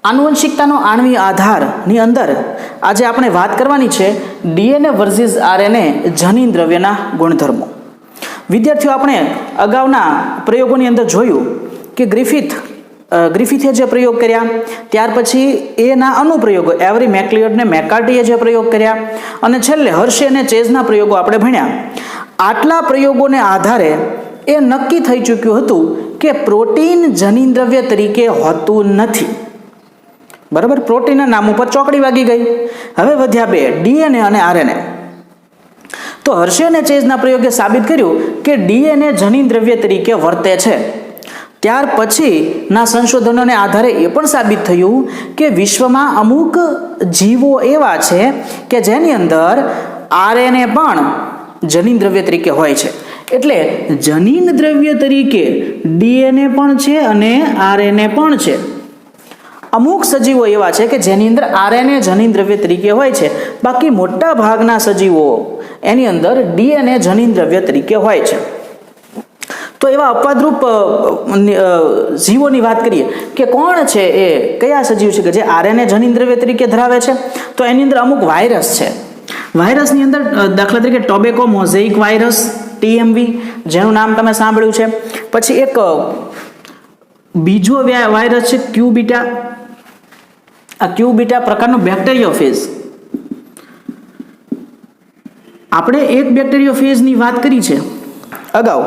આનુવંશિકતાનો આણ્વીય આધારની અંદર આજે આપણે વાત કરવાની છે ડીએનએ વર્સિસ આરએનએ જનીન દ્રવ્યના ગુણધર્મો. વિદ્યાર્થીઓ, આપણે અગાઉના પ્રયોગોની અંદર જોયું કે ગ્રિફિથે જે પ્રયોગ કર્યા, ત્યાર પછી એના અનુપ્રયોગો એવરી મેકલિયોડ ને મેકાર્ટીએ જે પ્રયોગ કર્યા, અને છેલ્લે હર્શે અને ચેઝના પ્રયોગો આપણે ભણ્યા. આટલા પ્રયોગોને આધારે એ નક્કી થઈ ચૂક્યું હતું કે પ્રોટીન જનીન દ્રવ્ય તરીકે હોતું નથી. બરાબર, પ્રોટીનના નામ ઉપર ચોકડી વાગી ગઈ. હવે વધ્યા બે, ડીએનએ અને આરએનએ. તો હર્શે અને ચેઝના પ્રયોગે સાબિત કર્યું કે ડીએનએ જનીન દ્રવ્ય તરીકે વર્તે છે. ત્યાર પછીના સંશોધનોને આધારે એ પણ સાબિત થયું કે વિશ્વમાં અમુક જીવો એવા છે કે જેની અંદર આરએનએ પણ જનીન દ્રવ્ય તરીકે હોય છે. એટલે જનીન દ્રવ્ય તરીકે ડીએનએ પણ છે અને આરએનએ પણ છે. અમુક સજીવો એવા છે કે જેની અંદર આરએનએ જનીન દ્રવ્ય તરીકે હોય છે, બાકી મોટા ભાગના સજીવો એની અંદર ડીએનએ જનીન દ્રવ્ય તરીકે હોય છે. તો એવા અપવાદરૂપ જીવોની વાત કરીએ કે કોણ છે, એ કયા સજીવ છે કે જે આરએનએ જનીન દ્રવ્ય તરીકે ધરાવે છે. તો એની અંદર અમુક વાયરસ છે. વાયરસની અંદર દાખલા તરીકે ટોબેકો મોઝેઇક વાયરસ, ટીએમવી, જેનું નામ તમે સાંભળ્યું છે. પછી એક બીજો વાયરસ છે ક્યુબીટા. આ ક્યુબીટા પ્રકારનો બેક્ટેરિયોફેજ. આપણે એક બેક્ટેરિયોફેજની વાત કરી છે અગાઉ.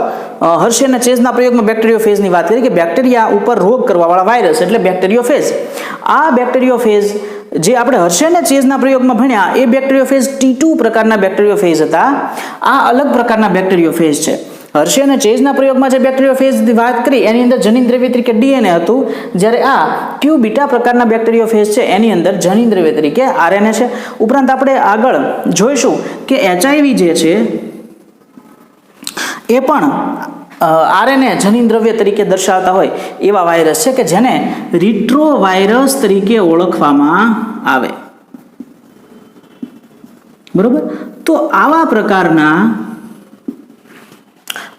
હર્શે અને ચેઝના પ્રયોગમાં બેક્ટેરિયોફેજની વાત કરી કે બેક્ટેરિયા ઉપર રોગ કરવાવાળા વાયરસ એટલે બેક્ટેરિયોફેજ. આ બેક્ટેરિયોફેજ જે આપણે હર્શે અને ચેઝના પ્રયોગમાં ભણ્યા એ બેક્ટેરિયોફેજ T2 પ્રકારના બેક્ટેરિયોફેજ હતા. આ અલગ પ્રકારના બેક્ટેરિયોફેજ છે. હર્શે અને ચેઝના પ્રયોગમાં જે બેક્ટેરિયોફેજની વાત કરી એની અંદર જનીન દ્રવ્ય તરીકે ડીએનએ હતું, જ્યારે આ ક્યુબીટા પ્રકારના બેક્ટેરિયોફેજ છે એની અંદર જનીન દ્રવ્ય તરીકે આરએનએ છે. ઉપરાંત આપણે આગળ જોઈશું કે એચઆઈવી જે છે એ પણ આરએનએ જનીન દ્રવ્ય તરીકે દર્શાવતા હોય એવા વાયરસ છે કે જેને રિટ્રો વાયરસ તરીકે ઓળખવામાં આવે. બરોબર. તો આવા પ્રકારના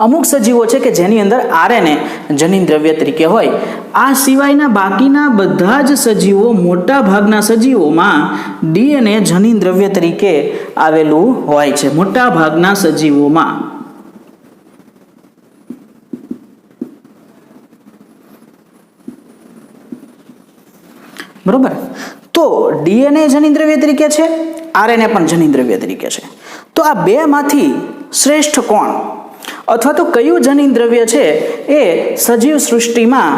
અમુક સજીવો છે કે જેની અંદર આરએનએ જનીન દ્રવ્ય તરીકે હોય. આ સિવાયના બાકીના બધા જ સજીવો, મોટા ભાગના સજીવોમાં ડીએનએ જનીન દ્રવ્ય તરીકે આવેલું હોય છે. મોટા ભાગના સજીવોમાં. બરોબર. તો ડીએનએ જનીન દ્રવ્ય તરીકે છે, આરએનએ પણ જનીન દ્રવ્ય તરીકે છે. તો આ બે માંથી શ્રેષ્ઠ કોણ, અથવા તો કયું જનીન દ્રવ્ય છે એ સજીવ સૃષ્ટિમાં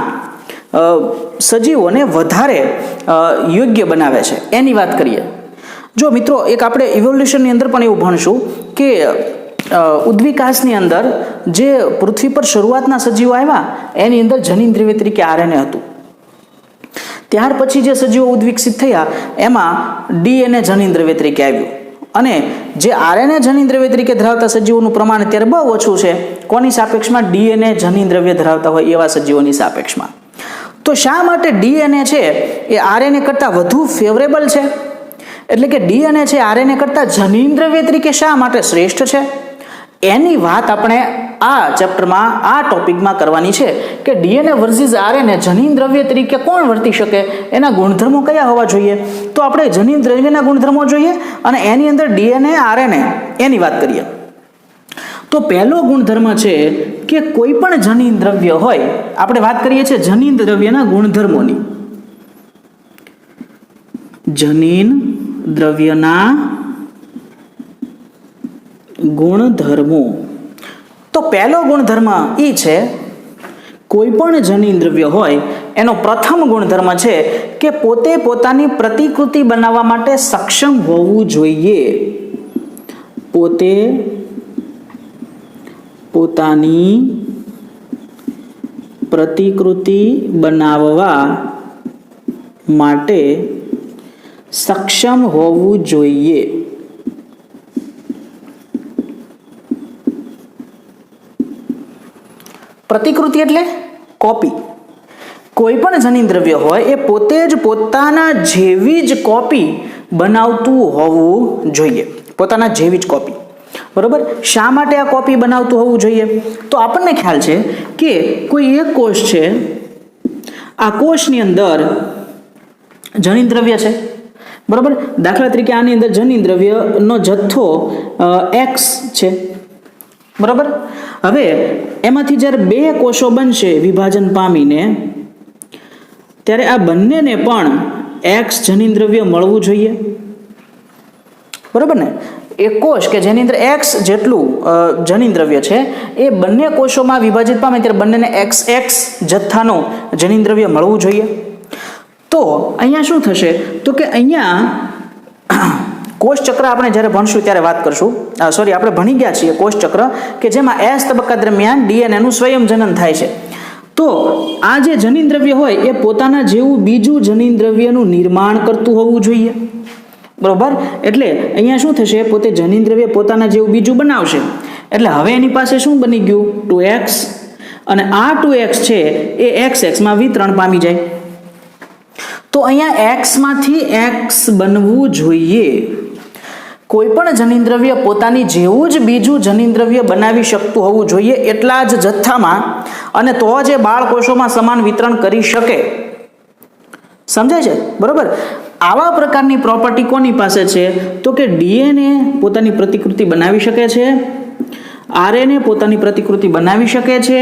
સજીવોને વધારે યોગ્ય બનાવે છે એની વાત કરીએ. જો મિત્રો, એક આપણે ઇવોલ્યુશનની અંદર પણ એવું ભણશું કે ઉદ્વિકાસની અંદર જે પૃથ્વી પર શરૂઆતના સજીવો આવ્યા એની અંદર જનીન દ્રવ્ય તરીકે આરએનએ હતું. ત્યાર પછી જે સજીવો ઉદ્વિકસિત થયા એમાં ડીએનએ જનીન દ્રવ્ય તરીકે આવ્યું. અને જે આરએનએ જનીન દ્રવ્ય તરીકે ધરાવતા સજીવોનું પ્રમાણ અત્યારે બહુ ઓછું છે. કોની સાપેક્ષમાં? ડીએનએ જનીન દ્રવ્ય ધરાવતા હોય એવા સજીવોની સાપેક્ષમાં. તો શા માટે ડીએનએ છે એ આરએનએ કરતાં વધુ ફેવરેબલ છે? એટલે કે ડીએનએ છે આરએનએ કરતાં જનીન દ્રવ્ય તરીકે શા માટે શ્રેષ્ઠ છે? એની વાત આપણે આ ચેપ્ટરમાં, આ ટોપિકમાં કરવાની છે કે ડીએનએ વર્સિસ આરએનએ જનીન દ્રવ્ય તરીકે કોણ વર્તી શકે, એના ગુણધર્મો કયા હોવા જોઈએ. તો આપણે જનીન દ્રવ્યના ગુણધર્મો જોઈએ અને એની અંદર ડીએનએ આરએનએ એની વાત કરીએ. તો પહેલો ગુણધર્મ છે કે કોઈ પણ જનીન દ્રવ્ય હોય, આપણે વાત કરીએ છીએ જનીન દ્રવ્યના ગુણધર્મોની. જનીન દ્રવ્યના ગુણધર્મો. તો પહેલો ગુણધર્મ એ છે, કોઈ પણ જનીન દ્રવ્ય હોય એનો પ્રથમ ગુણધર્મ છે કે પોતે પોતાની પ્રતિકૃતિ બનાવવા માટે સક્ષમ હોવું જોઈએ. પોતે પોતાની પ્રતિકૃતિ બનાવવા માટે સક્ષમ હોવું જોઈએ. પ્રતિકૃતિ એટલે કોપી. કોઈ પણ જનીન દ્રવ્ય હોય એ પોતે જ પોતાના જેવી જ કોપી બનાવતું હોવું જોઈએ. પોતાના જેવી જ કોપી. બરોબર. શા માટે આ કોપી બનાવતું હોવું જોઈએ? તો આપણને ખ્યાલ છે કે કોઈ એક કોષ છે, આ કોષની અંદર જનીનદ્રવ્ય છે, બરાબર. દાખલા તરીકે આની અંદર જનીનદ્રવ્યનો જથ્થો એક્સ છે, બરાબર. હવે એમાંથી જ્યારે બે કોષો બનશે વિભાજન પામીને, ત્યારે આ બંનેને પણ એક્સ જનીનદ્રવ્ય મળવું જોઈએ, બરાબર ને. એક કોષ કે જેની અંદર એક્સ જેટલું જનીનદ્રવ્ય છે એ બંને કોષોમાં વિભાજિત પામે ત્યારે બંનેને એક્સ એક્સ જથ્થાનું જનીનદ્રવ્ય મળવું જોઈએ. તો અહીંયા શું થશે તો કે અહીંયા કોષ ચક્ર આપણે જ્યારે ભણશું ત્યારે વાત કરશું, સોરી આપણે ભણી ગયા છીએ કોષ ચક્ર કે જેમાં એસ તબક્કા દરમિયાન ડીએનએનું સ્વયંજનન થાય છે. તો આ જે જનીનદ્રવ્ય હોય એ પોતાના જેવું બીજું જનીનદ્રવ્યનું નિર્માણ કરતું હોવું જોઈએ, બરોબર. એટલે અહીંયા શું થશે, પોતે જનીનદ્રવ્ય પોતાના જેવું બીજું બનાવશે. એટલે હવે એની પાસે શું બની ગયું, 2x, અને આ 2x છે એ એક્સ એક્સમાં વિતરણ પામી જાય. તો અહીંયા x માંથી x બનવું જોઈએ. કોઈ પણ જનીનદ્રવ્ય પોતાની જેવું જ બીજું જનીનદ્રવ્ય બનાવી શકતું હોવું જોઈએ એટલા જ જથ્થામાં, અને તો જ એ બાળકોષોમાં સમાન વિતરણ કરી શકે. સમજાય છે, બરોબર. આવા પ્રકારની પ્રોપર્ટી કોની પાસે છે તો કે ડીએનએ પોતાની પ્રતિકૃતિ બનાવી શકે છે, આરએનએ પોતાની પ્રતિકૃતિ બનાવી શકે છે,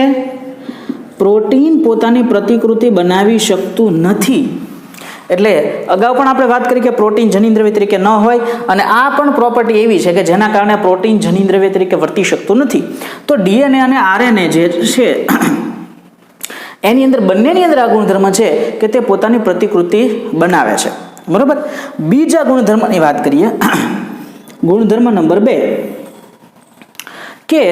પ્રોટીન પોતાની પ્રતિકૃતિ બનાવી શકતું નથી. એટલે અગાઉ પણ આપણે વાત કરી કે પ્રોટીન જનીનદ્રવ્ય તરીકે ન હોય, અને આ પણ પ્રોપર્ટી એવી છે કે જેના કારણે પ્રોટીન જનીનદ્રવ્ય તરીકે વર્તી શકતું નથી. તો ડીએનએ અને આરએનએ જે છે એની અંદર બંનેની અંદર આ ગુણધર્મ છે કે તે પોતાની પ્રતિકૃતિ બનાવે છે, બરોબર. બીજા ગુણધર્મની વાત કરીએ, ગુણધર્મ નંબર 2 કે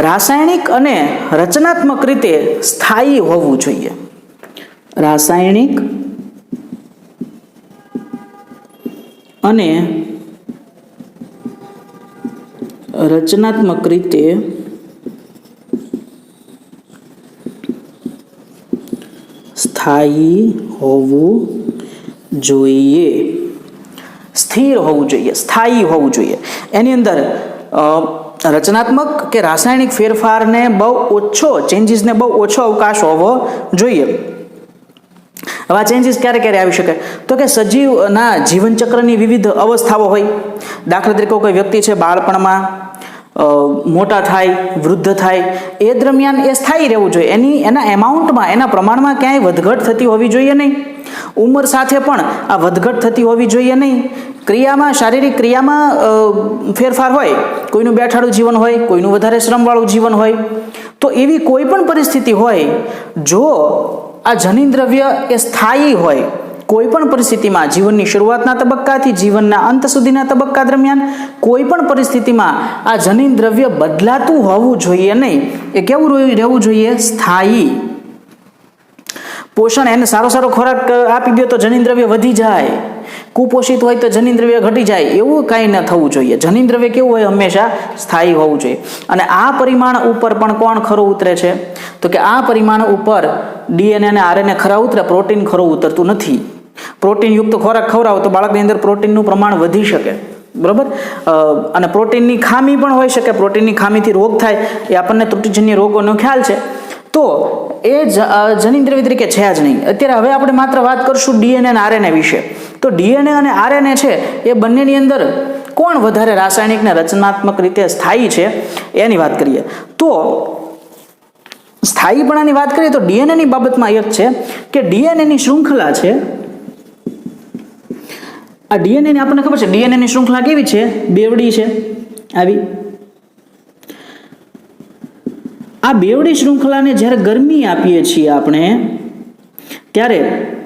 રાસાયણિક અને રચનાત્મક રીતે સ્થાયી હોવું જોઈએ. રાસાયણિક અને રચનાત્મક રીતે સ્થાયી હોવું જોઈએ, સ્થિર હોવું જોઈએ, સ્થાયી હોવું જોઈએ. એની અંદર રચનાત્મક કે રાસાયણિક ફેરફારને બહુ ઓછો, ચેન્જીસને બહુ ઓછો અવકાશ હોવો જોઈએ. હવે આ ચેન્જીસ ક્યારે ક્યારે આવી શકે તો કે સજીવના જીવનચક્રની વિવિધ અવસ્થાઓ હોય. દાખલા તરીકે કોઈ વ્યક્તિ છે બાળપણમાં મોટા થાય, વૃદ્ધ થાય, એ દરમિયાન એ સ્થાયી રહેવું જોઈએ. એના એમાઉન્ટમાં, એના પ્રમાણમાં ક્યાંય વધઘટ થતી હોવી જોઈએ નહીં. ઉંમર સાથે પણ આ વધઘટ થતી હોવી જોઈએ નહીં. ક્રિયામાં, શારીરિક ક્રિયામાં ફેરફાર હોય, કોઈનું બેઠાડું જીવન હોય, કોઈનું વધારે શ્રમવાળું જીવન હોય. તો એવી કોઈ પણ પરિસ્થિતિ હોય, જો આ જનીનદ્રવ્ય એ સ્થાયી હોય કોઈ પણ પરિસ્થિતિમાં, જીવનની શરૂઆતના તબક્કાથી જીવનના અંત સુધીના તબક્કા દરમિયાન કોઈ પણ પરિસ્થિતિમાં આ જનીનદ્રવ્ય બદલાતું હોવું જોઈએ નહીં. એ કેવું રહેવું જોઈએ, સ્થાયી. પોષણ, એને સારો સારો ખોરાક આપી દો તો જનીનદ્રવ્ય વધી જાય, કુપોષિત હોય તો જનીનદ્રવ્ય ઘટી જાય, એવું કાંઈ ન થવું જોઈએ. જનીનદ્રવ્ય કેવું હોય, હંમેશા સ્થાયી હોવું જોઈએ. અને આ પરિમાણ ઉપર પણ કોણ ખરો ઉતરે છે તો કે આ પરિમાણ ઉપર ડીએનએ અને આરએનએ ખરા ઉતરે, પ્રોટીન ખરો ઉતરતું નથી. પ્રોટીન યુક્ત ખોરાક ખવડાવો તો બાળકની અંદર પ્રોટીનનું પ્રમાણ વધી શકે, બરોબર. અને પ્રોટીનની ખામી પણ હોઈ શકે, પ્રોટીનની ખામીથી રોગ થાય, એ આપણને ત્રુટિજન્ય રોગોનો ખ્યાલ છે. તો એ જનીનદ્રવ્ય તરીકે છે જ નહીં. અત્યારે હવે આપણે માત્ર વાત કરશું ડીએનએ અને આરએનએ વિશે. તો ડીએનએ અને આરએનએ છે એ બંનેની અંદર કોણ વધારે રાસાયણિક ને રચનાત્મક રીતે સ્થાયી છે એની વાત કરીએ. તો સ્થાયીપણાની વાત કરીએ તો ડીએનએની બાબતમાં એક છે કે ડીએનએની શૃંખલા છે. આ ડીએનએની આપણને ખબર છે, ડીએનએની શૃંખલા કેવી છે, બેવડી છે. આવી આ બેવડી શૃંખલાને જ્યારે ગરમી આપીએ છીએ આપણે, ત્યારે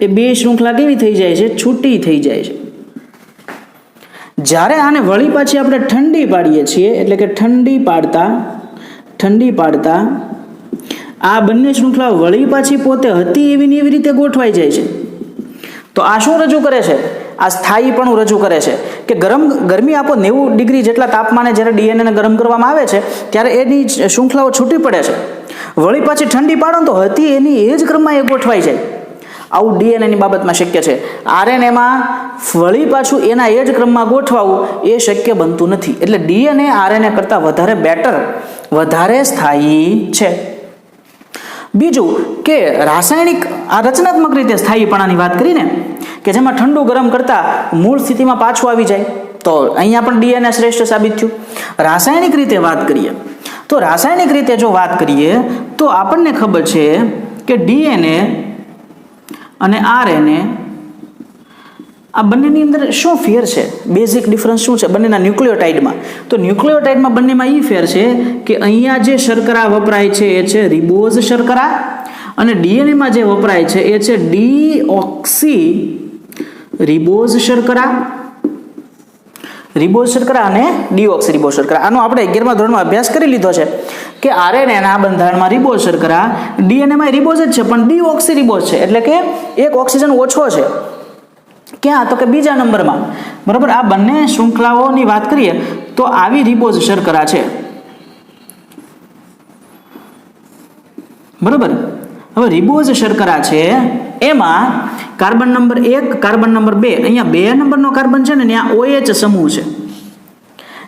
એ બે શૃંખલા કેવી થઈ જાય છે, છૂટી થઈ જાય છે. જ્યારે આને વળી પાછી આપણે ઠંડી પાડીએ છીએ, એટલે કે ઠંડી પાડતા આ બંને શૃંખલા વળી પાછી પોતે હતી એવી ને એવી રીતે ગોઠવાઈ જાય છે. તો આ શું રજૂ કરે છે, આ સ્થાયીપણું રજૂ કરે છે કે ગરમી આપો 90 ડિગ્રી જેટલા તાપમાને જ્યારે ડીએનએને ગરમ કરવામાં આવે છે ત્યારે એની શૃંખલાઓ છૂટી પડે છે. વળી પાછી ઠંડી પાડો તો હતી એની એ જ ક્રમમાં એ ગોઠવાઈ જાય. આવું ડીએનએની બાબતમાં શક્ય છે. આરએનએમાં વળી પાછું એના એ જ ક્રમમાં ગોઠવાવું એ શક્ય બનતું નથી. એટલે ડીએનએ આરએનએ કરતાં વધારે બેટર, વધારે સ્થાયી છે. બીજું કે રાસાયણિક આ રચનાત્મક રીતે સ્થાયીપણાની વાત કરીને કે જેમાં ઠંડુ ગરમ કરતાં મૂળ સ્થિતિમાં પાછું આવી જાય, તો અહીંયા પણ ડીએનએ શ્રેષ્ઠ સાબિત થયું. રાસાયણિક રીતે વાત કરીએ તો રાસાયણિક રીતે જો વાત કરીએ તો આપણને ખબર છે કે ડીએનએ અને આરએનએ આ બંનેની અંદર શું ફેર છે, બેઝિક ડિફરન્સ શું છે બંનેના ન્યુક્લિયોટાઇડમાં? તો ન્યુક્લિયોટાઇડમાં બંનેમાં એ ફેર છે કે અહીંયા જે શર્કરા વપરાય છે એ છે રિબોઝ શર્કરા, અને ડીએનએમાં જે વપરાય છે એ છે ડીઓક્સી રિબોઝ શર્કરા, રિબોઝ શર્કરા અને ડીઓક્સી રિબોઝ શર્કરા. આનો આપણે 11મા ધોરણમાં અભ્યાસ કરી લીધો છે કે આરએનએના બંધારણમાં રિબોઝ શર્કરા, ડીએનએમાં રિબોઝ જ છે પણ ડીઓક્સી રિબોઝ છે, એટલે કે એક ઓક્સિજન ઓછો છે. ક્યાં? તો કે બીજા નંબરમાં. બરાબર. આ બંને શૃંખલાઓની વાત કરીએ તો આવી રિબોઝ શર્કરા છે. બરાબર. હવે રિબોઝ શર્કરા છે એમાં કાર્બન નંબર 1, કાર્બન નંબર 2, અહીંયા 2 નંબરનો કાર્બન છે ને ત્યાં OH સમૂહ છે.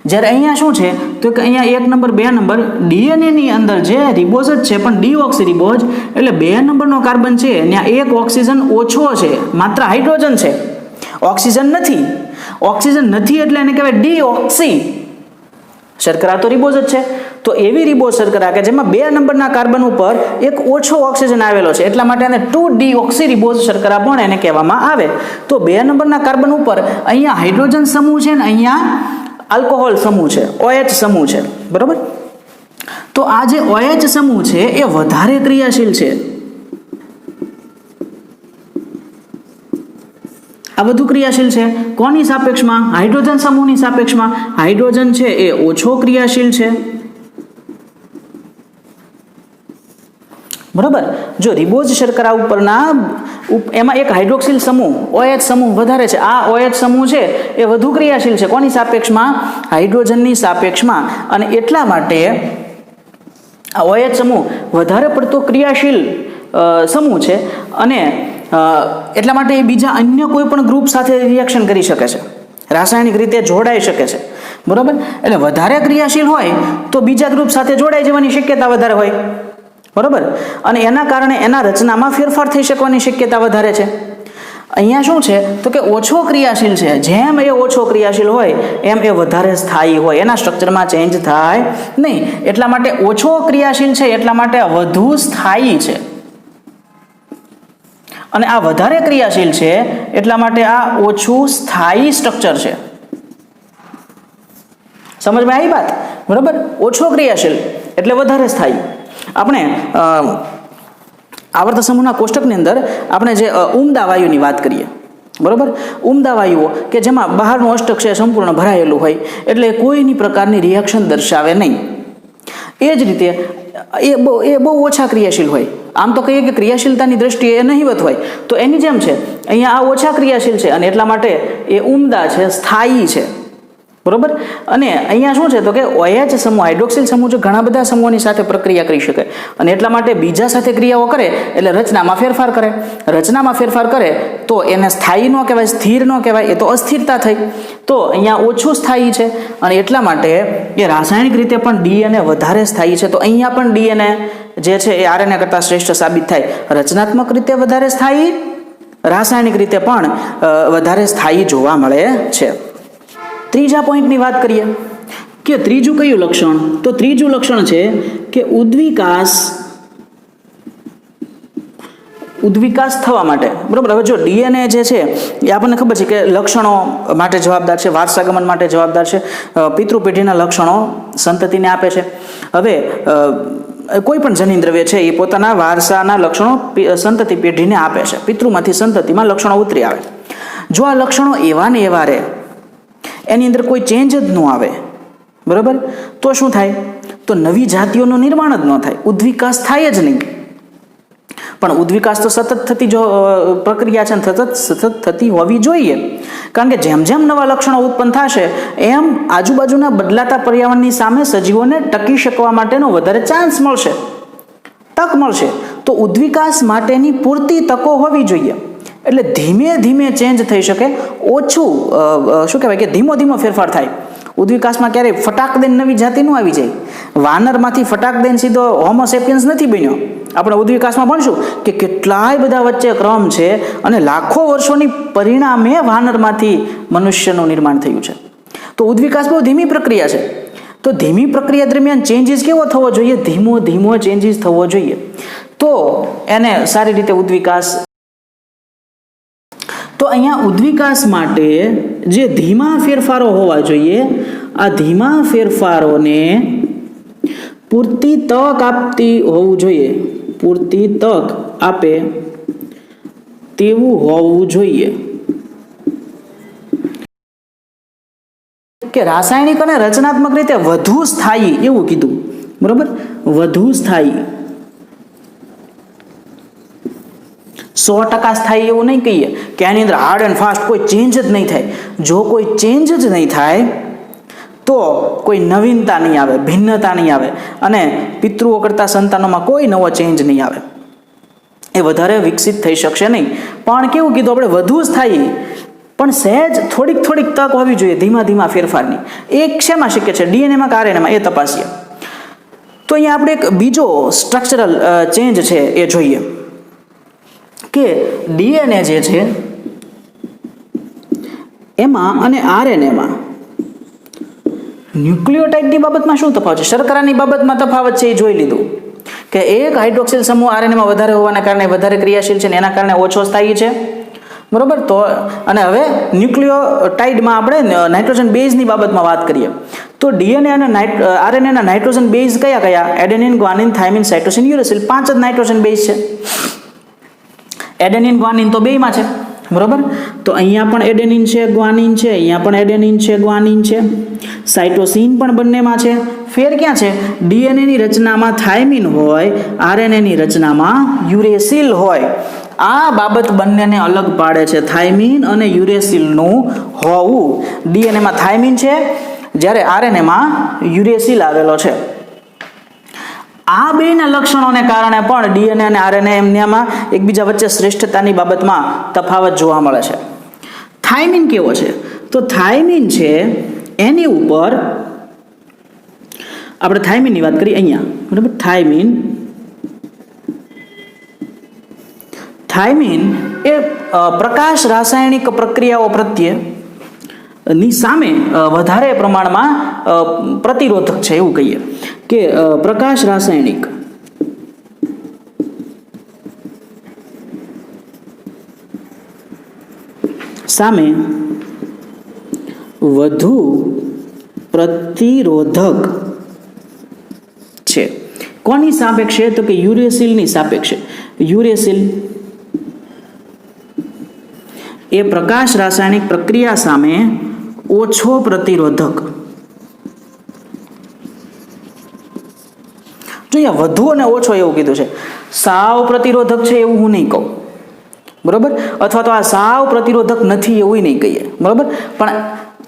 જ્યારે અહીંયા શું છે તો કે અહીંયા 1 નંબર 2 નંબર ડીએનએ ની અંદર જે રિબોઝ જ છે પણ ડીઓક્સી રિબોઝ, એટલે 2 નંબરનો કાર્બન છે ત્યાં એક ઓક્સિજન ઓછો છે, માત્ર હાઇડ્રોજન છે, ઓક્સિજન નથી. ઓક્સિજન નથી એટલે એને કહેવાય ડીઓક્સી શર્કરા. તો રિબોઝ જ છે. તો એવી રિબોઝ શર્કરા કે જેમાં 2 નંબરના કાર્બન ઉપર એક ઓછો ઓક્સિજન આવેલો છે, એટલા માટે એને 2-ડીઓક્સી રિબોઝ શર્કરા પણ એને કહેવામાં આવે. તો 2 નંબરના કાર્બન ઉપર અહીંયા હાઇડ્રોજન સમૂહ છે ને અહીંયા આલ્કોહોલ સમૂહ છે, OH સમૂહ છે. બરોબર. તો આ જે OH સમૂહ છે એ વધારે ક્રિયાશીલ છે, આ વધુ ક્રિયાશીલ છે. કોની સાપેક્ષમાં? હાઇડ્રોજન સમૂહની સાપેક્ષમાં. હાઇડ્રોજન છે એ ઓછો ક્રિયાશીલ છે. બરાબર. જો રિબોઝ શર્કરા ઉપરના એમાં એક હાઇડ્રોક્સિલ સમૂહ OH સમૂહ વધારે છે, આ OH સમૂહ છે એ વધુ ક્રિયાશીલ છે. કોની સાપેક્ષમાં? હાઇડ્રોજનની સાપેક્ષમાં. અને એટલા માટે આ OH સમૂહ વધારે પડતો ક્રિયાશીલ સમૂહ છે અને એટલા માટે એ બીજા અન્ય કોઈ પણ ગ્રુપ સાથે રિએક્શન કરી શકે છે, રાસાયણિક રીતે જોડાઈ શકે છે. બરાબર. એટલે વધારે ક્રિયાશીલ હોય તો બીજા ગ્રુપ સાથે જોડાઈ જવાની શક્યતા વધારે હોય. બરાબર. અને એના કારણે એના રચનામાં ફેરફાર થઈ શકવાની શક્યતા વધારે છે. અહીંયા શું છે તો કે ઓછો ક્રિયાશીલ છે, જેમ એ ઓછો ક્રિયાશીલ હોય એમ એ વધારે સ્થાયી હોય, એના સ્ટ્રક્ચરમાં ચેન્જ થાય નહીં. એટલા માટે ઓછો ક્રિયાશીલ છે એટલા માટે વધુ સ્થાયી છે, અને આ વધારે ક્રિયાશીલ છે એટલા માટે આ ઓછું સ્થાયી સ્ટ્રક્ચર છે. સમજમાં આવી વાત? બરાબર. ઓછો ક્રિયાશીલ એટલે વધારે સ્થાયી. આપણે આવર્ત સમૂહના કોષ્ટકની અંદર આપણે જે ઉમદા વાયુની વાત કરીએ. બરાબર. ઉમદા વાયુઓ કે જેમાં બહારનું અષ્ટક છે સંપૂર્ણ ભરાયેલું હોય એટલે કોઈની પ્રકારની રિએક્શન દર્શાવે નહીં. એ જ રીતે એ બહુ ઓછા ક્રિયાશીલ હોય. આમ તો કહીએ કે ક્રિયાશીલતાની દ્રષ્ટિએ એ નહિવત હોય, તો એની જેમ છે અહીંયા આ ઓછા ક્રિયાશીલ છે અને એટલા માટે એ ઉમદા છે, સ્થાયી છે. બરોબર. અને અહીંયા શું છે તો કે OH સમૂહ, હાઇડ્રોક્સિલ સમૂહ જો ઘણા બધા સમૂહોની સાથે પ્રક્રિયા કરી શકે અને એટલા માટે બીજા સાથે ક્રિયાઓ કરે એટલે રચનામાં ફેરફાર કરે. રચનામાં ફેરફાર કરે તો એને સ્થાયી ન કહેવાય, સ્થિર ન કહેવાય, એ તો અસ્થિરતા થઈ. તો અહીંયા ઓછું સ્થાયી છે અને એટલા માટે એ રાસાયણિક રીતે પણ ડીએનએ વધારે સ્થાયી છે. તો અહીંયા પણ ડીએનએ જે છે એ આરએનએ કરતાં શ્રેષ્ઠ સાબિત થાય. રચનાત્મક રીતે વધારે સ્થાયી, રાસાયણિક રીતે પણ વધારે સ્થાયી જોવા મળે છે. ત્રીજા પોઈન્ટની વાત કરીએ કે ત્રીજું કયું લક્ષણ? તો ત્રીજું લક્ષણ છે કે ઉદ્વિકાસ થવા માટે. બરાબર. હવે જો ડીએનએ જે છે એ આપણને ખબર છે કે લક્ષણો માટે જવાબદાર છે, વારસાગમન માટે જવાબદાર છે, પિતૃપેઢીના લક્ષણો સંતતિને આપે છે. હવે કોઈ પણ જનીન દ્રવ્ય છે એ પોતાના વારસાના લક્ષણો સંતતિ પેઢીને આપે છે, પિતૃમાંથી સંતતિમાં લક્ષણો ઉતરી આવે. જો આ લક્ષણો એવા ને એવા રહે, એની અંદર કોઈ ચેન્જ જ ન આવે, બરાબર, તો શું થાય? તો નવી જાતિઓનું નિર્માણ જ ન થાય, ઉદ્વિકાસ થાય જ નહીં. પણ ઉદ્વિકાસ તો સતત થતી જો પ્રક્રિયા છે, સતત થતી હોવી જોઈએ. કારણ કે જેમ જેમ નવા લક્ષણો ઉત્પન્ન થશે એમ આજુબાજુના બદલાતા પર્યાવરણની સામે સજીવોને ટકી શકવા માટેનો વધારે ચાન્સ મળશે, તક મળશે. તો ઉદ્વિકાસ માટેની પૂરતી તકો હોવી જોઈએ. એટલે ધીમે ધીમે ચેન્જ થઈ શકે, ઓછું શું કહેવાય કે ધીમો ધીમો ફેરફાર થાય. ઉદ્વિકાસમાં ક્યારેય ફટાક દઈને નવી જાતિ ન આવી જાય. વાનરમાંથી ફટાક દઈને સીધો હોમોસેપિયન્સ નથી બન્યો. આપણે ઉદ્વિકાસમાં ભણશું કે કેટલાય બધા વચ્ચે ક્રમ છે અને લાખો વર્ષોની પરિણામે વાનરમાંથી મનુષ્યનું નિર્માણ થયું છે. તો ઉદ્વિકાસ બહુ ધીમી પ્રક્રિયા છે. તો ધીમી પ્રક્રિયા દરમિયાન ચેન્જીસ કેવો થવો જોઈએ? ધીમો ધીમો ચેન્જીસ થવો જોઈએ, તો એને સારી રીતે ઉદ્વિકાસ. તો અહીંયા ઉદ્વિકાસ માટે જે ધીમા ફેરફારો હોવા જોઈએ, આ ધીમા ફેરફારોને પૂરતી તક આપતી હોવું જોઈએ, પૂરતી તક આપે તેવું હોવું જોઈએ. કે રાસાયણિક અને રચનાત્મક રીતે વધુ સ્થાયી એવું કીધું, બરોબર? વધુ સ્થાયી, 100% સ્થાયી એવું નહીં કહીએ કે આની અંદર હાર્ડ એન્ડ ફાસ્ટ કોઈ ચેન્જ જ નહીં થાય. જો કોઈ ચેન્જ જ નહીં થાય તો કોઈ નવીનતા નહીં આવે, ભિન્નતા નહીં આવે, અને પિતૃઓ કરતા સંતાનોમાં કોઈ નવો ચેન્જ નહીં આવે, એ વધારે વિકસિત થઈ શકશે નહીં. પણ કેવું કીધું આપણે? વધુ સ્થાયી, પણ સહેજ થોડીક તક હોવી જોઈએ ધીમા ધીમા ફેરફારની. એક શેમાં શક્ય છે? ડીએનએમાં કે આરએનએમાં, એ તપાસીએ. તો અહીંયા આપણે એક બીજો સ્ટ્રક્ચરલ ચેન્જ છે એ જોઈએ કે ડીએનએ જે છે એમાં અને આરએનએમાં ન્યુક્લિયોટાઇડની બાબતમાં શું તફાવત છે? શર્કરાની બાબતમાં તફાવત છે એ જોઈ લીધું કે એક હાઇડ્રોક્સિલ સમૂહ આરએનએમાં વધારે હોવાના કારણે વધારે ક્રિયાશીલ છે ને એના કારણે ઓછો સ્થાયી છે, બરોબર? તો અને હવે ન્યુક્લિયોટાઇડમાં આપણે નાઇટ્રોજન બેઝની બાબતમાં વાત કરીએ તો ડીએનએ અને આરએનએના નાઇટ્રોજન બેઝ કયા કયા? Adenine, guanine, thiamine, cytosine, uracil. 5 જ નાઇટ્રોજન બેઝ છે. એડેનિન, ગ્વાનિન તો બેયમાં છે, બરોબર? તો અહીંયા પણ એડેનિન છે, ગ્વાનિન છે, અહીંયા પણ એડેનિન છે, ગ્વાનિન છે. સાઇટોસિન પણ બંનેમાં છે. ફેર ક્યાં છે? ડીએનએની રચનામાં થાઇમિન હોય, આરએનએની રચનામાં યુરેસિલ હોય. આ બાબત બંનેને અલગ પાડે છે, થાઇમિન અને યુરેસિલનું હોવું. ડીએનએમાં થાઇમિન છે, જ્યારે આરએનએમાં યુરેસિલ આવેલો છે. આ બેના લક્ષણોને કારણે પણ ડીએનએ અને આરએનએ એમનામાં એકબીજા વચ્ચે શ્રેષ્ઠતાની બાબતમાં તફાવત જોવા મળે છે. થાઇમિન કેવો છે? તો થાઇમિન છે એની ઉપર આપણે થાઇમિનની વાત કરીએ અહીંયા, બરાબર? થાઇમિન એ પ્રકાશ રાસાયણિક પ્રક્રિયાઓ પ્રત્યે ની સામે વધારે પ્રમાણમાં પ્રતિરોધક છે એવું કહીએ કે પ્રકાશ રાસાયણિક સામે વધુ પ્રતિરોધક છે. કોની સાપેક્ષે? તો કે યુરેસિલની સાપેક્ષે. યુરેસિલ એ પ્રકાશ રાસાયણિક પ્રક્રિયા સામે ઓછો પ્રતિરોધક. જો અહીંયા વધુ અને ઓછો એવું કીધું છે, સાવ પ્રતિરોધક છે એવું હું નહીં કહું, બરોબર? અથવા તો આ સાવ પ્રતિરોધક નથી એવું નહીં કહીએ, બરોબર? પણ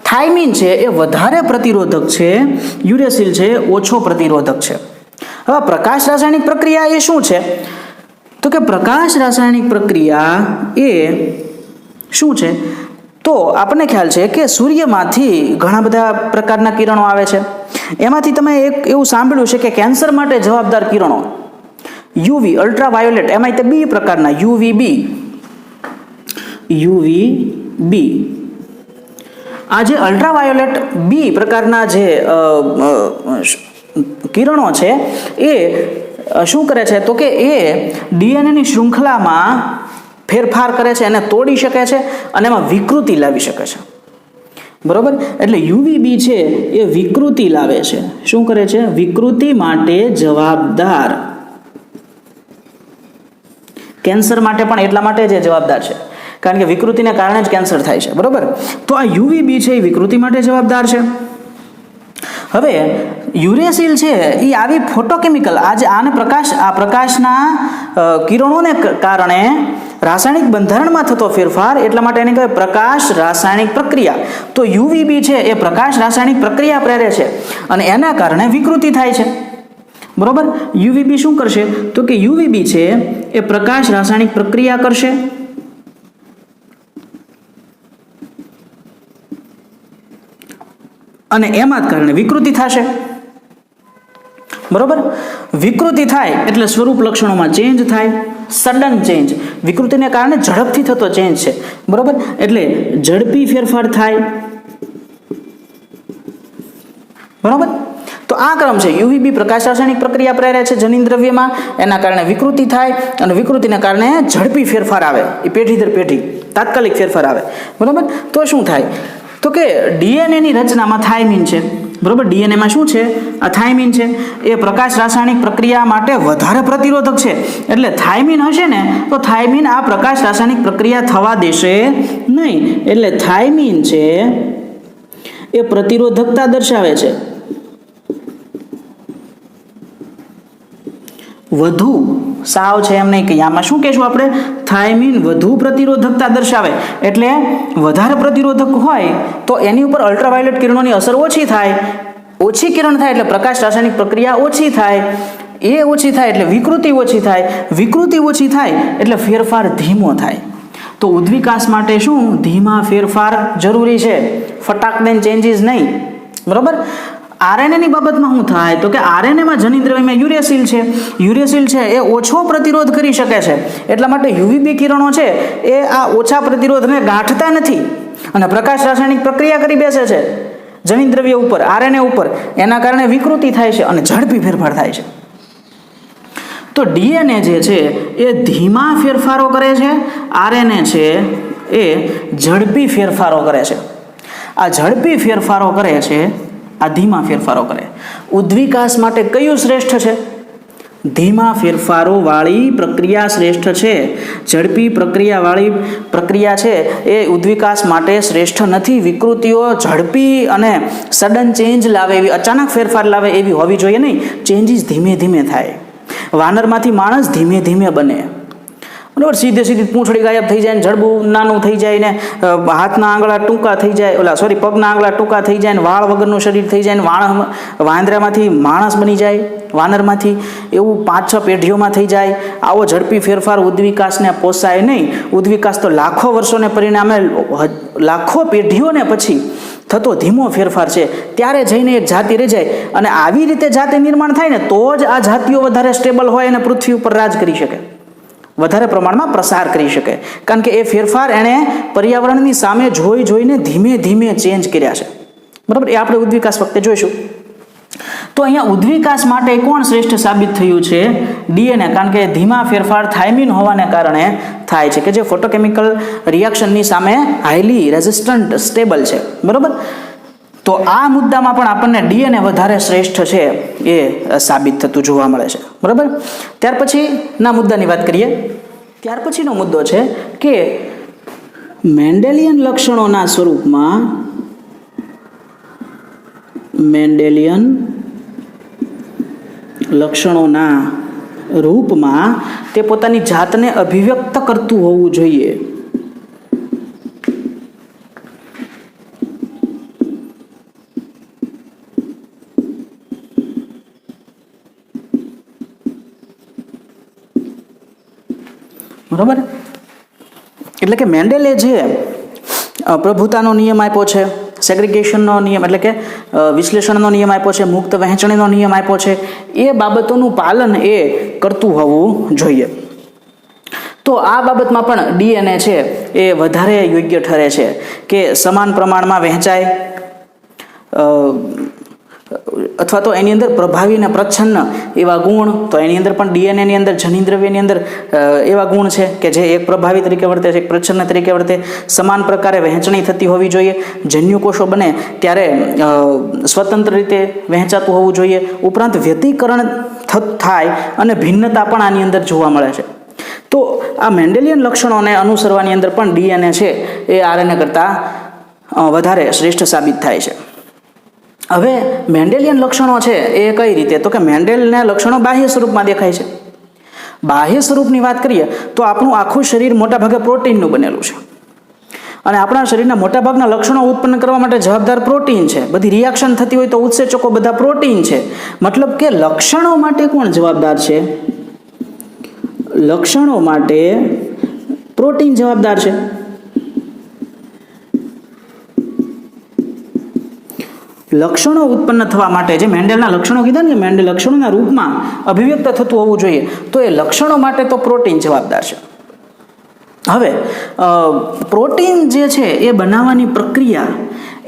થાઇમિન છે એ વધારે પ્રતિરોધક છે, યુરેસિલ છે ઓછો પ્રતિરોધક છે. હવે પ્રકાશ રાસાયણિક પ્રક્રિયા એ શું છે? તો કે પ્રકાશ રાસાયણિક પ્રક્રિયા એ શું છે? તો આપણને ખ્યાલ છે કે સૂર્યમાંથી ઘણા બધા પ્રકારના કિરણો આવે છે. એમાંથી તમે એક એવું સાંભળ્યું છે કે કેન્સર માટે જવાબદાર કિરણો યુવી, અલ્ટ્રાવાયોલેટ, એમાં તે બી પ્રકારના યુવીબી. આ જે અલ્ટ્રાવાયોલેટ બી પ્રકારના જે કિરણો છે એ શું કરે છે? તો કે એ ડીએનએની શૃંખલામાં ફેરફાર કરે છે, એને તોડી શકે છે અને એમાં વિકૃતિ લાવી શકે છે, બરોબર? એટલે યુવીબી છે એ વિકૃતિ લાવે છે. શું કરે છે? વિકૃતિ માટે જવાબદાર. કેન્સર માટે પણ એટલા માટે જ જવાબદાર છે કારણ કે વિકૃતિને કારણે જ કેન્સર થાય છે, બરોબર? તો આ યુવીબી છે એ વિકૃતિ માટે જવાબદાર છે. હવે યુરેસિલ છે એ આવી ફોટોકેમિકલ આ પ્રકાશના કિરણોને કારણે રાસાયણિક બંધારણમાં થતો ફેરફાર, એટલા માટે એને કહેવાય પ્રકાશ રાસાયણિક પ્રક્રિયા. તો યુવીબી છે એ પ્રકાશ રાસાયણિક પ્રક્રિયા પ્રેરે છે અને એના કારણે વિકૃતિ થાય છે, બરોબર? યુવીબી શું કરશે? તો કે યુવીબી છે એ પ્રકાશ રાસાયણિક પ્રક્રિયા કરશે અને એમાં જ કારણે વિકૃતિ થશે. બરોબર. વિકૃતિ થાય એટલે સ્વરૂપ લક્ષણોમાં ચેન્જ થાય, સડન ચેન્જ, વિકૃતિને કારણે ઝડપથી થતો ચેન્જ છે, બરોબર. એટલે ઝડપી ફેરફાર થાય, બરોબર. તો આ ક્રમ છે. યુવીબી પ્રકાશ રાસાયણિક પ્રક્રિયા પ્રેરે છે જનીનદ્રવ્યમાં, એના કારણે વિકૃતિ થાય અને વિકૃતિના કારણે ઝડપી ફેરફાર આવે, એ પેઢી દર પેઢી તાત્કાલિક ફેરફાર આવે, બરોબર. તો શું થાય? તો કે ડીએનએની રચનામાં થાઇમિન છે, બરોબર. ડીએનએમાં શું છે? આ થાઇમિન છે. એ પ્રકાશ રાસાયણિક પ્રક્રિયા માટે વધારે પ્રતિરોધક છે. એટલે થાઇમિન હશે ને તો થાઇમિન આ પ્રકાશ રાસાયણિક પ્રક્રિયા થવા દેશે નહીં. એટલે થાઇમિન છે એ પ્રતિરોધકતા દર્શાવે છે, વધુ સાવ છે એમ નહીં કહીએ. આમાં શું કહેશું આપણે? થાઇમિન વધુ પ્રતિરોધકતા દર્શાવે. એટલે વધારે પ્રતિરોધક હોય તો એની ઉપર અલ્ટ્રાવાયોલેટ કિરણોની અસર ઓછી થાય, ઓછી કિરણ થાય એટલે પ્રકાશ રાસાયણિક પ્રક્રિયા ઓછી થાય, એ ઓછી થાય એટલે વિકૃતિ ઓછી થાય, વિકૃતિ ઓછી થાય એટલે ફેરફાર ધીમો થાય. તો ઉદ્વિકાસ માટે શું? ધીમા ફેરફાર જરૂરી છે, ફટાક દઈને ચેન્જીસ નહીં, બરોબર. આરએનએની બાબતમાં શું થાય? તો કે આરએનએમાં જનીનદ્રવ્યમાં યુરેસિલ છે. યુરેસિલ છે એ ઓછો પ્રતિરોધ કરી શકે છે, એટલા માટે યુવીબી કિરણો છે એ આ ઓછા પ્રતિરોધને ગાંઠતા નથી અને પ્રકાશ રાસાયણિક પ્રક્રિયા કરી બેસે છે જનીનદ્રવ્ય ઉપર, આરએનએ ઉપર. એના કારણે વિકૃતિ થાય છે અને ઝડપી ફેરફાર થાય છે. તો ડીએનએ જે છે એ ધીમા ફેરફારો કરે છે, આરએનએ છે એ ઝડપી ફેરફારો કરે છે. આ ઝડપી ફેરફારો કરે છે, આ ધીમા ફેરફારો કરે. ઉદ્વિકાસ માટે કયું શ્રેષ્ઠ છે? ધીમા ફેરફારો વાળી પ્રક્રિયા શ્રેષ્ઠ છે. ઝડપી પ્રક્રિયાવાળી પ્રક્રિયા છે એ ઉદ્વિકાસ માટે શ્રેષ્ઠ નથી. વિકૃતિઓ ઝડપી અને સડન ચેન્જ લાવે એવી, અચાનક ફેરફાર લાવે એવી હોવી જોઈએ નહીં. ચેન્જીસ ધીમે ધીમે થાય. વાનરમાંથી માણસ ધીમે ધીમે બને, બરાબર. સીધી પૂંછડી ગાયબ થઈ જાય ને જડબું નાનું થઈ જાય ને હાથના આંગળા ટૂંકા થઈ જાય, પગના આંગળા ટૂંકા થઈ જાય ને વાળ વગરનું શરીર થઈ જાય ને વાંદરામાંથી માણસ બની જાય, વાનરમાંથી. એવું 5-6 પેઢીઓમાં થઈ જાય. આવો ઝડપી ફેરફાર ઉદ્વિકાસને પોસાય નહીં. ઉદ્વિકાસ તો લાખો વર્ષોને પરિણામે લાખો પેઢીઓને પછી થતો ધીમો ફેરફાર છે. ત્યારે જઈને એક જાતિ રહી જાય અને આવી રીતે જાતિ નિર્માણ થાય ને તો જ આ જાતિઓ વધારે સ્ટેબલ હોય અને પૃથ્વી ઉપર રાજ કરી શકે, વધારે પ્રમાણમાં પ્રસાર કરી શકે. કારણ કે એ ફેરફાર એણે પર્યાવરણની સામે જોઈને ધીમે ધીમે ચેન્જ કર્યા છે, બરાબર. એ આપણે ઉદ્વિકાસ વખતે જોઈશું. તો અહીંયા ઉદ્વિકાસ માટે કોણ શ્રેષ્ઠ સાબિત થયું છે? ડીએનએ. કારણ કે ધીમા ફેરફાર થાઇમિન હોવાને કારણે થાય છે, કે જે ફોટોકેમિકલ રિએક્શનની સામે હાઈલી રેઝિસ્ટન્ટ સ્ટેબલ છે, બરાબર. તો આ મુદ્દામાં પણ આપણને ડીએનએ વધારે શ્રેષ્ઠ છે એ સાબિત થતું જોવા મળે છે, બરાબર. ત્યાર પછીના મુદ્દાની વાત કરીએ. ત્યાર પછીનો મુદ્દો છે કે મેન્ડેલિયન લક્ષણોના સ્વરૂપમાં, મેન્ડેલિયન લક્ષણોના રૂપમાં તે પોતાની જાતને અભિવ્યક્ત કરતું હોવું જોઈએ. બરાબર. એટલે કે મેન્ડેલે જે પ્રભુતાનો નિયમ આપ્યો છે, સેગ્રિગેશનનો નિયમ એટલે કે વિશ્લેષણનો નિયમ આપ્યો છે, મુક્ત વહેંચણીનો નિયમ આપ્યો છે, એ બાબતોનું પાલન એ કરતું હોવું જોઈએ. તો આ બાબતમાં પણ ડીએનએ છે એ વધારે યોગ્ય ઠરે છે કે સમાન પ્રમાણમાં વહેંચાય, અથવા તો એની અંદર પ્રભાવી અને પ્રચ્છન્ન એવા ગુણ. તો એની અંદર પણ ડીએનએની અંદર જનીનદ્રવ્યની અંદર એવા ગુણ છે કે જે એક પ્રભાવી તરીકે વર્તે છે, એક પ્રચ્છન્ન તરીકે વર્તે. સમાન પ્રકારે વહેંચણી થતી હોવી જોઈએ. જન્યુકોષો બને ત્યારે સ્વતંત્ર રીતે વહેંચાતું હોવું જોઈએ. ઉપરાંત વ્યતિકરણ થાય અને ભિન્નતા પણ આની અંદર જોવા મળે છે. તો આ મેન્ડેલિયન લક્ષણોને અનુસરવાની અંદર પણ ડીએનએ છે એ આરએનએ કરતાં વધારે શ્રેષ્ઠ સાબિત થાય છે. હવે મેન્ડેલિયન લક્ષણો છે એ કઈ રીતે? તો કે મેન્ડેલના લક્ષણો બાહ્ય સ્વરૂપમાં દેખાય છે. બાહ્ય સ્વરૂપની વાત કરીએ તો આપણું આખું શરીર મોટાભાગે પ્રોટીનનું બનેલું છે અને આપણા શરીરના મોટાભાગના લક્ષણો ઉત્પન્ન કરવા માટે જવાબદાર પ્રોટીન છે. બધી રિએક્શન થતી હોય તો ઉત્સેચકો બધા પ્રોટીન છે. મતલબ કે લક્ષણો માટે કોણ જવાબદાર છે? લક્ષણો માટે પ્રોટીન જવાબદાર છે. લક્ષણો ઉત્પન્ન થવા માટે, જે મેન્ડેલના લક્ષણો કીધા ને, મેન્ડેલ લક્ષણોના રૂપમાં અભિવ્યક્ત થતું હોવું જોઈએ, તો એ લક્ષણો માટે તો પ્રોટીન જવાબદાર છે. હવે પ્રોટીન જે છે એ બનાવવાની પ્રક્રિયા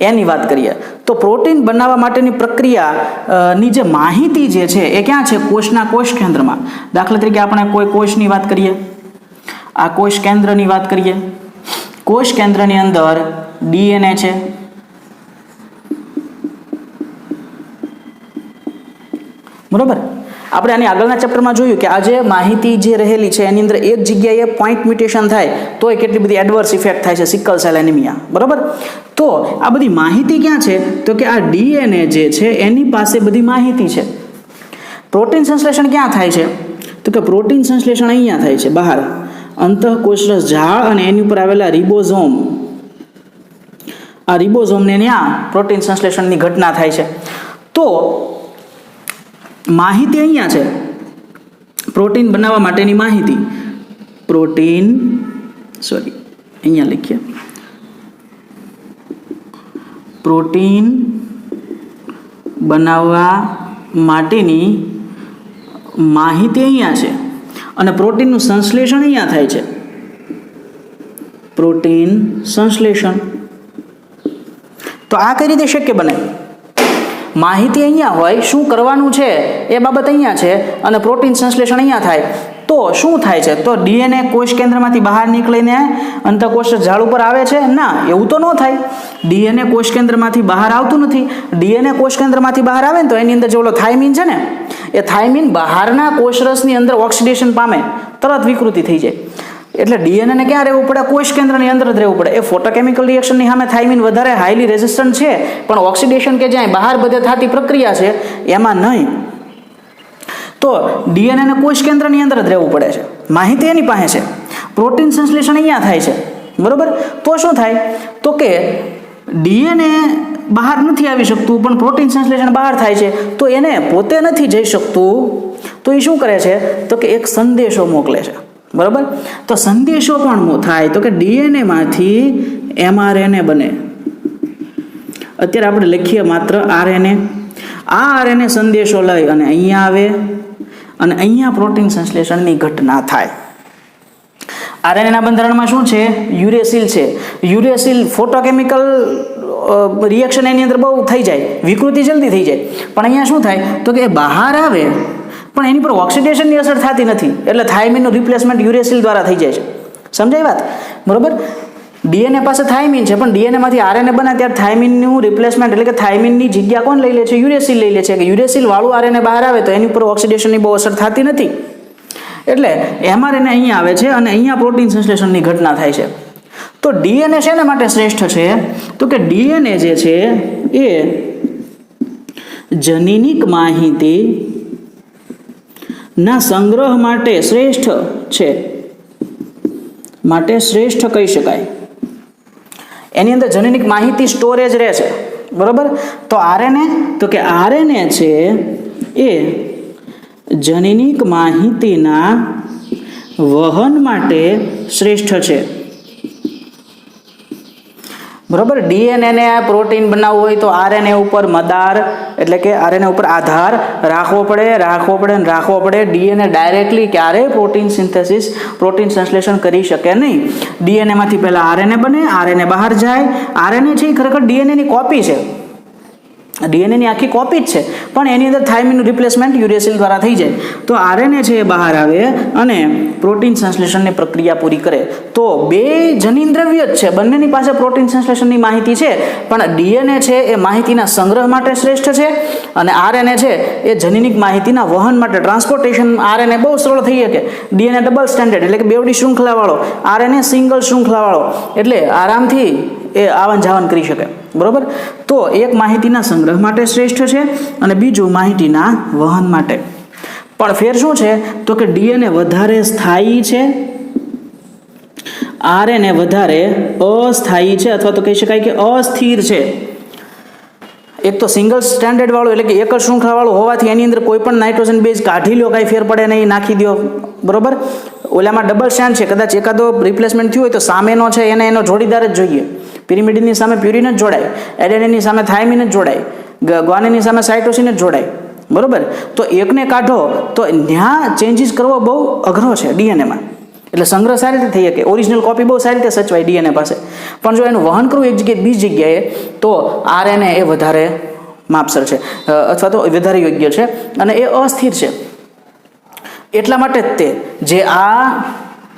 એની વાત કરીએ તો પ્રોટીન બનાવવા માટેની પ્રક્રિયાની જે માહિતી જે છે એ ક્યાં છે? કોષના કોષ કેન્દ્રમાં. દાખલા તરીકે આપણે કોઈ કોષની વાત કરીએ, આ કોષ કેન્દ્રની વાત કરીએ. કોષ કેન્દ્રની અંદર ડીએનએ છે, બરોબર. આપણે આની આગળના ચેપ્ટરમાં જોયું કે આ જે માહિતી જે રહેલી છે એની અંદર એક જગ્યાએ પોઈન્ટ મ્યુટેશન થાય તો એ કેટલી બધી એડવર્સ ઇફેક્ટ થાય છે, સિકલ સેલ એનિમિયા, બરોબર. તો આ બધી માહિતી ક્યાં છે? તો કે આ ડીએનએ જે છે એની પાસે બધી માહિતી છે. પ્રોટીન સંશ્લેષણ ક્યાં થાય છે? તો કે પ્રોટીન સંશ્લેષણ અહીંયા થાય છે, બહાર અંતઃકોષરસ ઝાડ અને એની ઉપર આવેલા રિબોઝોમ, આ રિબોઝોમને ત્યાં પ્રોટીન સંશ્લેષણની ઘટના થાય છે. તો માહિતી અહીંયા છે, પ્રોટીન બનાવવા માટેની માહિતી. અહીંયા લખીએ, પ્રોટીન બનાવવા માટેની માહિતી અહીંયા છે અને પ્રોટીનનું સંશ્લેષણ અહીંયા થાય છે. પ્રોટીન સંશ્લેષણ તો આ કઈ રીતે શક્ય બને? માહિતી અહીંયા હોય, શું કરવાનું છે એ બાબત અહીંયા છે અને પ્રોટીન સંશ્લેષણ અહીંયા થાય. તો શું થાય છે? તો ડીએનએ કોષ કેન્દ્રમાંથી બહાર નીકળીને અંતઃકોષ ઝાડ ઉપર આવે છે? ના, એવું તો ન થાય. ડીએનએ કોષ કેન્દ્રમાંથી બહાર આવતું નથી. ડીએનએ કોષ કેન્દ્રમાંથી બહાર આવે ને તો એની અંદર જે ઓલો થાઇમિન છે ને, એ થાઇમિન બહારના કોષરસની અંદર ઓક્સિડેશન પામે, તરત વિકૃતિ થઈ જાય. એટલે ડીએનએને ક્યાં રહેવું પડે? કોષ કેન્દ્રની અંદર જ રહેવું પડે. એ ફોટોકેમિકલ રિએક્શનની સામે થાઇમિન વધારે હાઈલી રેઝિસ્ટન્ટ છે, પણ ઓક્સિડેશન કે જ્યાં બહાર બધે થતી પ્રક્રિયા છે એમાં નહીં. તો ડીએનએને કોષ કેન્દ્રની અંદર જ રહેવું પડે છે, માહિતી એની પાસે છે. પ્રોટીન સંશ્લેષણ અહીંયા થાય છે, બરોબર. તો શું થાય? તો કે ડીએનએ બહાર નથી આવી શકતું પણ પ્રોટીન સંશ્લેષણ બહાર થાય છે, તો એને પોતે નથી જઈ શકતું, તો એ શું કરે છે? તો કે એક સંદેશો મોકલે છે, બરાબર. તો સંદેશો પણ થાય તો કે ડીએનએ માંથી એમઆરએનએ બને. અત્યારે આપણે લખીએ માત્ર આરએનએ. આ આરએનએ સંદેશો લઈ અને અહીંયા આવે અને અહીંયા પ્રોટીન સંશ્લેષણની ઘટના થાય. આરએનએના બંધારણમાં શું છે? યુરેસિલ છે. યુરેસિલ ફોટોકેમિકલ રિએક્શન એની અંદર બહુ થઈ જાય, વિકૃતિ જલ્દી થઈ જાય. પણ અહીંયા શું થાય? તો કે બહાર આવે પણ એની પર ઓક્સિડેશનની અસર થતી નથી, એટલે થાઇમિનનું રિપ્લેસમેન્ટ યુરેસિલ દ્વારા થઈ જાય છે. સમજાય વાત? બરોબર. ડીએનએ પાસે થાઇમિન છે પણ ડીએનએમાંથી આરએનએ બને ત્યારે થાઇમિનનું રિપ્લેસમેન્ટ એટલે કે થાઇમિનની જગ્યા કોણ લઈ લે છે? યુરેસિલ લઈ લે છે. કે યુરેસિલ વાળું આરએનએ બહાર આવે તો એની ઉપર ઓક્સિડેશનની બહુ અસર થતી નથી, એટલે એમઆરએનએ અહીંયા આવે છે અને અહીંયા પ્રોટીન સંશ્લેષણની ઘટના થાય છે. તો ડીએનએ શેના માટે શ્રેષ્ઠ છે? તો કે ડીએનએ જે છે એ જનીનિક માહિતી ના સંગ્રહ માટે શ્રેષ્ઠ છે, માટે શ્રેષ્ઠ કહી શકાય. એની અંદર જનીનિક માહિતી સ્ટોરેજ રહે છે, બરોબર. તો આરએનએ, તો કે આરએનએ છે એ જનીનિક માહિતીના વહન માટે શ્રેષ્ઠ છે, બરોબર. ડીએનએને પ્રોટીન બનાવવું હોય તો આરએનએ ઉપર મદાર એટલે કે આરએનએ ઉપર આધાર રાખવો પડે. ડીએનએ ડાયરેક્ટલી ક્યારેય પ્રોટીન સિન્થેસિસ, પ્રોટીન સંશ્લેષણ કરી શકે નહીં. ડીએનએમાંથી પહેલાં આરએનએ બને, આરએનએ બહાર જાય. આરએનએ છે એ ખરેખર ડીએનએની કોપી છે, ડીએનએની આખી કોપી જ છે, પણ એની અંદર થાઇમિનનું રિપ્લેસમેન્ટ યુરેસિલ દ્વારા થઈ જાય. તો આરએનએ છે એ બહાર આવે અને પ્રોટીન સંશ્લેષણની પ્રક્રિયા પૂરી કરે. તો બે જનીન દ્રવ્ય જ છે, બંનેની પાસે પ્રોટીન સંશ્લેષણની માહિતી છે, પણ ડીએનએ છે એ માહિતીના સંગ્રહ માટે શ્રેષ્ઠ છે અને આરએનએ છે એ જનીનિક માહિતીના વહન માટે, ટ્રાન્સપોર્ટેશન. આરએનએ બહુ સરળ થઈ શકે, ડીએનએ ડબલ સ્ટેન્ડર્ડ એટલે કે બેવડી શૃંખલાવાળો, આરએનએ સિંગલ શૃંખલાવાળો, એટલે આરામથી એ આવન જાવન કરી શકે, બરોબર. તો એક માહિતીના સંગ્રહ માટે શ્રેષ્ઠ છે અને બીજું માહિતીના વહન માટે. પણ ફેર શું છે? તો કે ડીએનએ વધારે સ્થાયી છે, આરએનએ વધારે અસ્થાયી છે, અથવા તો કહી શકાય કે અસ્થિર છે. એક તો સિંગલ સ્ટેન્ડર્ડ વાળું એટલે કે એક જ શૃંખલા વાળું હોવાથી એની અંદર કોઈ પણ નાઇટ્રોજન બેઝ કાઢી લો, કાંઈ ફેર પડે નહીં, નાખી દો, બરોબર. ઓલામાં ડબલ સ્ટેન્ડ છે, કદાચ એકાદો રિપ્લેસમેન્ટ થયું હોય તો સામેનો છે એને એનો જોડીદાર જ જોઈએ. પિરિમિડિનની સામે પ્યુરિન જ જોડાય, એડેનિનની સામે થાઇમિન જ જોડાય, ગ્વાનિનની સામે સાઇટોસિન જ જોડાય, બરોબર. તો એકને કાઢો તો ત્યાં ચેન્જીસ કરવો બહુ અઘરો છે ડીએનએમાં. એટલે સંગ્રહ સારી રીતે થઈ શકે, ઓરિજિનલ કોપી બહુ સારી રીતે સચવાય ડીએનએ પાસે. પણ જો એનું વહન કરવું એક જગ્યાએ બીજી જગ્યાએ, તો આરએનએ એ વધારે માપસર છે, અથવા તો વધારે યોગ્ય છે, અને એ અસ્થિર છે. એટલા માટે જ તે જે આ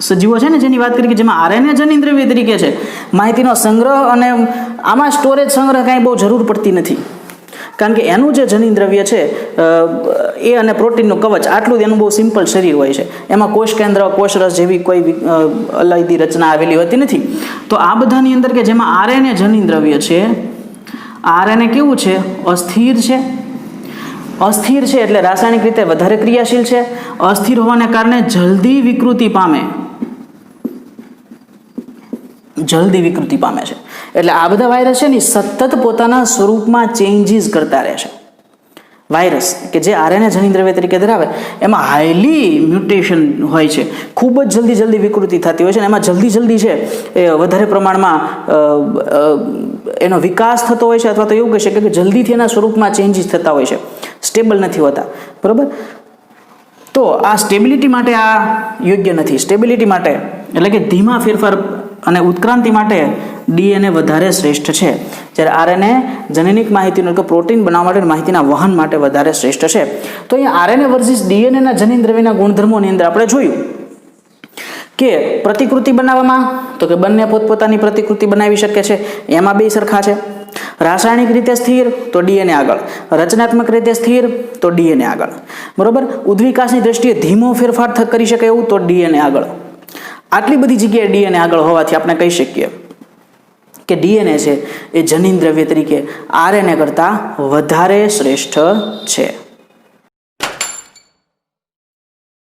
સજીવો છે ને જેની વાત કરી કે જેમાં આરએનએ જનીન દ્રવ્ય તરીકે છે, માહિતીનો સંગ્રહ, અને આમાં સ્ટોરેજ સંગ્રહ કાંઈ બહુ જરૂર પડતી નથી. કારણ કે એનું જે જનીન દ્રવ્ય છે એ અને પ્રોટીનનું કવચ, આટલું જ એનું બહુ સિમ્પલ શરીર હોય છે. એમાં કોષ કેન્દ્ર, કોષરસ જેવી કોઈ અલાયદી રચના આવેલી હોતી નથી. તો આ બધાની અંદર કે જેમાં આરએનએ જનીન દ્રવ્ય છે, આરએનએ કેવું છે? અસ્થિર છે. અસ્થિર છે એટલે રાસાયણિક રીતે વધારે ક્રિયાશીલ છે. અસ્થિર હોવાને કારણે જલ્દી વિકૃતિ પામે છે. એટલે આ બધા વાયરસ છે ને સતત પોતાના સ્વરૂપમાં ચેન્જીસ કરતા રહે છે. વાયરસ કે જે આરએનએ જનીન દ્રવ્ય તરીકે ધરાવે એમાં હાઈલી મ્યુટેશન હોય છે, ખૂબ જ જલ્દી વિકૃતિ થતી હોય છે, અને એમાં જલ્દી છે એ વધારે પ્રમાણમાં એનો વિકાસ થતો હોય છે, અથવા તો એવું કહી શકે કે જલ્દીથી એના સ્વરૂપમાં ચેન્જીસ થતા હોય છે, સ્ટેબલ નથી હોતા, બરાબર. તો આ સ્ટેબિલિટી માટે આ યોગ્ય નથી. સ્ટેબિલિટી માટે એટલે કે ધીમા ફેરફાર અને ઉત્ક્રાંતિ માટે ડીએનએ વધારે શ્રેષ્ઠ છે, જ્યારે આરએનએ જનીનિક માહિતીનું કે પ્રોટીન બનાવવા માટે માહિતીના વહન માટે વધારે શ્રેષ્ઠ છે. તો અહીંયા આરએનએ વર્સિસ ડીએનએના જનીન દ્રવ્યના ગુણધર્મોની અંદર આપણે જોયું કે પ્રતિકૃતિ બનાવવામાં તો કે બંને પોતપોતાની પ્રતિકૃતિ બનાવી શકે છે, એમાં બે સરખા છે. રાસાયણિક રીતે સ્થિર તો ડીએનએ આગળ, રચનાત્મક રીતે સ્થિર તો ડીએનએ આગળ, બરોબર. ઉદ્વિકાસની દ્રષ્ટિએ ધીમો ફેરફાર કરી શકે એવું તો ડીએનએ આગળ. આટલી બધી જગ્યાએ ડીએનએ આગળ હોવાથી આપણે કહી શકીએ કે ડીએનએ છે એ જનીન દ્રવ્ય તરીકે આરએનએ કરતાં વધારે શ્રેષ્ઠ છે.